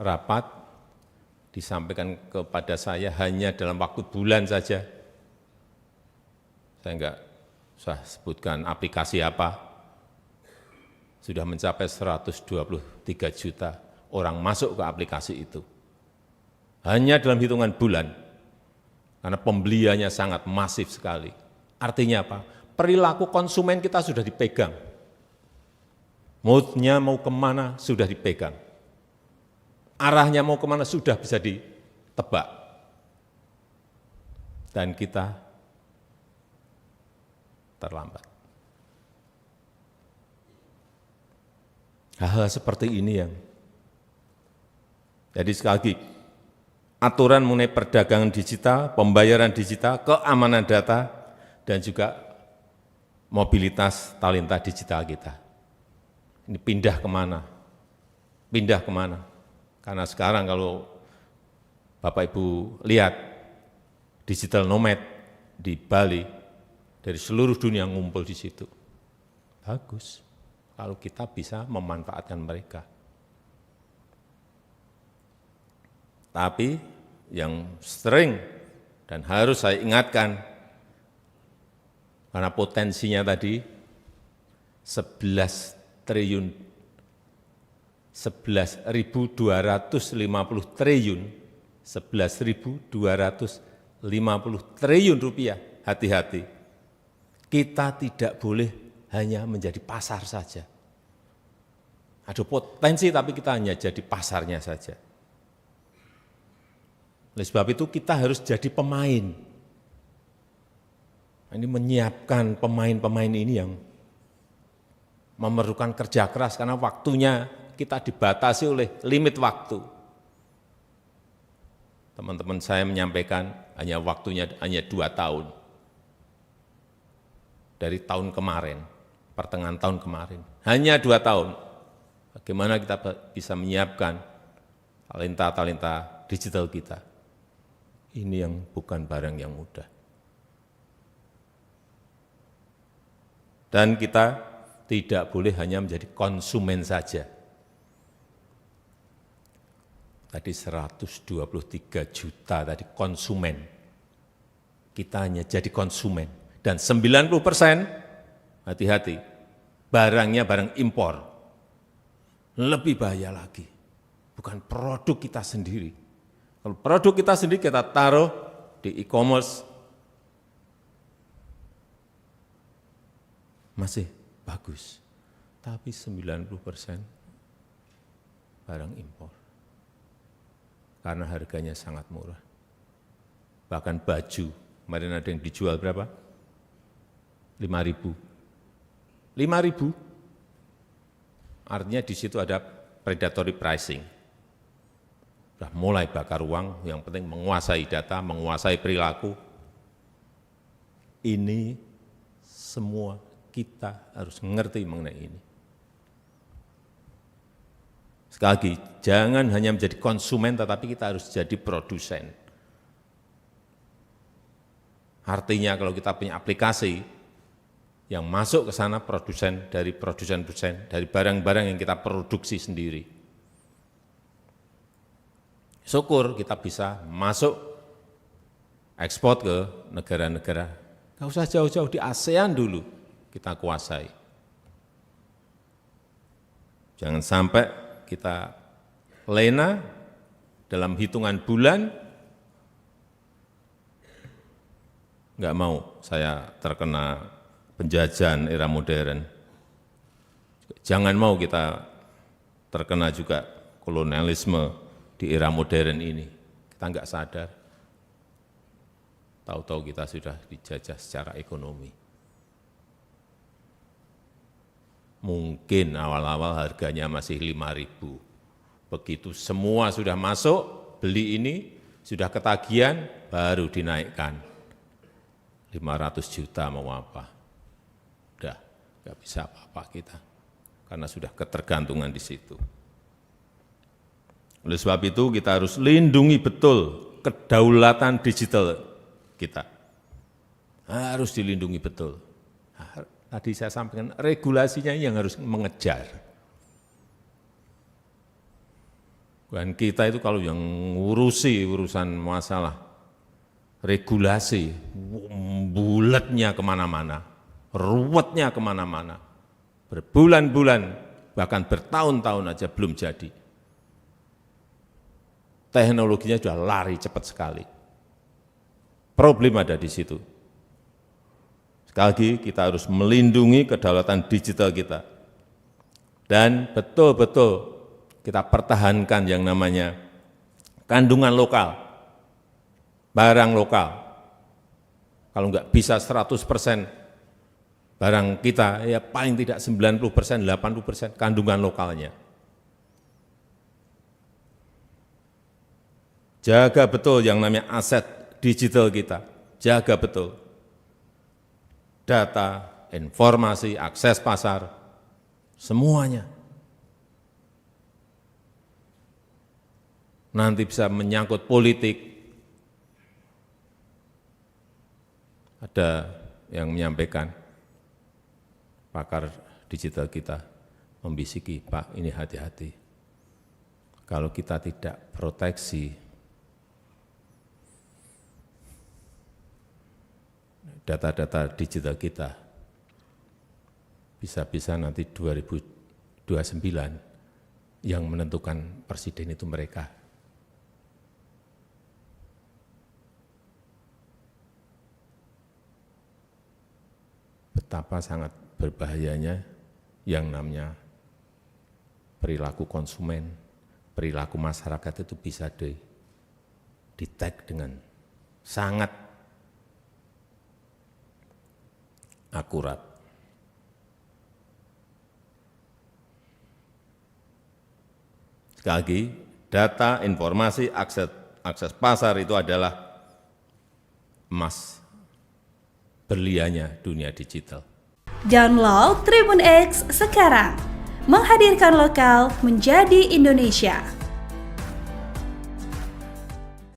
rapat disampaikan kepada saya hanya dalam waktu bulan saja. Saya enggak usah sebutkan aplikasi apa, sudah mencapai 123 juta orang masuk ke aplikasi itu. Hanya dalam hitungan bulan, karena pembeliannya sangat masif sekali. Artinya apa? Perilaku konsumen kita sudah dipegang. Moodnya mau kemana sudah dipegang. Arahnya mau kemana sudah bisa ditebak. Dan kita terlambat. Hal-hal seperti ini yang, jadi sekali lagi, aturan mengenai perdagangan digital, pembayaran digital, keamanan data, dan juga mobilitas talenta digital kita. Ini pindah kemana? Pindah kemana? Karena sekarang kalau Bapak Ibu lihat, digital nomad di Bali, dari seluruh dunia ngumpul di situ. Bagus, kalau kita bisa memanfaatkan mereka. Tapi yang sering dan harus saya ingatkan, karena potensinya tadi 11.250 triliun, 11.250 triliun rupiah, hati-hati. Kita tidak boleh hanya menjadi pasar saja. Ada potensi tapi kita hanya jadi pasarnya saja. Oleh sebab itu kita harus jadi pemain. Ini menyiapkan pemain-pemain ini yang memerlukan kerja keras karena waktunya kita dibatasi oleh limit waktu. Teman-teman saya menyampaikan hanya waktunya hanya 2 tahun. Dari tahun kemarin, pertengahan tahun kemarin, hanya 2 tahun. Bagaimana kita bisa menyiapkan talenta-talenta digital kita? Ini yang bukan barang yang mudah. Dan kita tidak boleh hanya menjadi konsumen saja. Tadi 123 juta tadi konsumen. Kita hanya jadi konsumen. Dan 90%, hati-hati, barangnya barang impor. Lebih bahaya lagi, bukan produk kita sendiri. Kalau produk kita sendiri kita taruh di e-commerce, masih bagus. Tapi 90% barang impor. Karena harganya sangat murah. Bahkan baju, kemarin ada yang dijual berapa? 5.000. 5.000. Artinya di situ ada predatory pricing. Sudah mulai bakar uang, yang penting menguasai data, menguasai perilaku. Ini semua kita harus mengerti mengenai ini. Sekali lagi, jangan hanya menjadi konsumen, tetapi kita harus jadi produsen. Artinya kalau kita punya aplikasi, yang masuk ke sana produsen, dari barang-barang yang kita produksi sendiri. Syukur kita bisa masuk ekspor ke negara-negara. Nggak usah jauh-jauh, di ASEAN dulu kita kuasai. Jangan sampai kita lena dalam hitungan bulan, nggak mau saya terkena penjajahan era modern. Jangan mau kita terkena juga kolonialisme di era modern ini. Kita enggak sadar. Tahu-tahu kita sudah dijajah secara ekonomi. Mungkin awal-awal harganya masih 5.000. Begitu semua sudah masuk, beli ini, sudah ketagihan, baru dinaikkan. 500 juta mau apa? Udah, nggak bisa apa-apa kita, karena sudah ketergantungan di situ. Oleh sebab itu kita harus lindungi betul kedaulatan digital kita. Harus dilindungi betul. Tadi saya sampaikan regulasinya yang harus mengejar. Dan kita itu kalau yang ngurusi urusan masalah regulasi, bulatnya kemana-mana, ruwetnya kemana-mana, berbulan-bulan, bahkan bertahun-tahun aja belum jadi. Teknologinya sudah lari cepat sekali. Problem ada di situ. Sekali lagi kita harus melindungi kedaulatan digital kita. Dan betul-betul kita pertahankan yang namanya kandungan lokal, barang lokal. Kalau enggak bisa 100% barang kita, ya paling tidak 90%, 80% kandungan lokalnya. Jaga betul yang namanya aset digital kita, jaga betul. Data, informasi, akses pasar, semuanya. Nanti bisa menyangkut politik. Ada yang menyampaikan, pakar digital kita membisiki, Pak, ini hati-hati. Kalau kita tidak proteksi data-data digital kita, bisa-bisa nanti 2029 yang menentukan presiden itu mereka. Betapa sangat berbahayanya yang namanya perilaku konsumen, perilaku masyarakat itu bisa di-tag dengan sangat akurat. Sekali lagi, data, informasi, akses pasar itu adalah emas berliannya dunia digital. Download Tribun X sekarang, menghadirkan lokal menjadi Indonesia.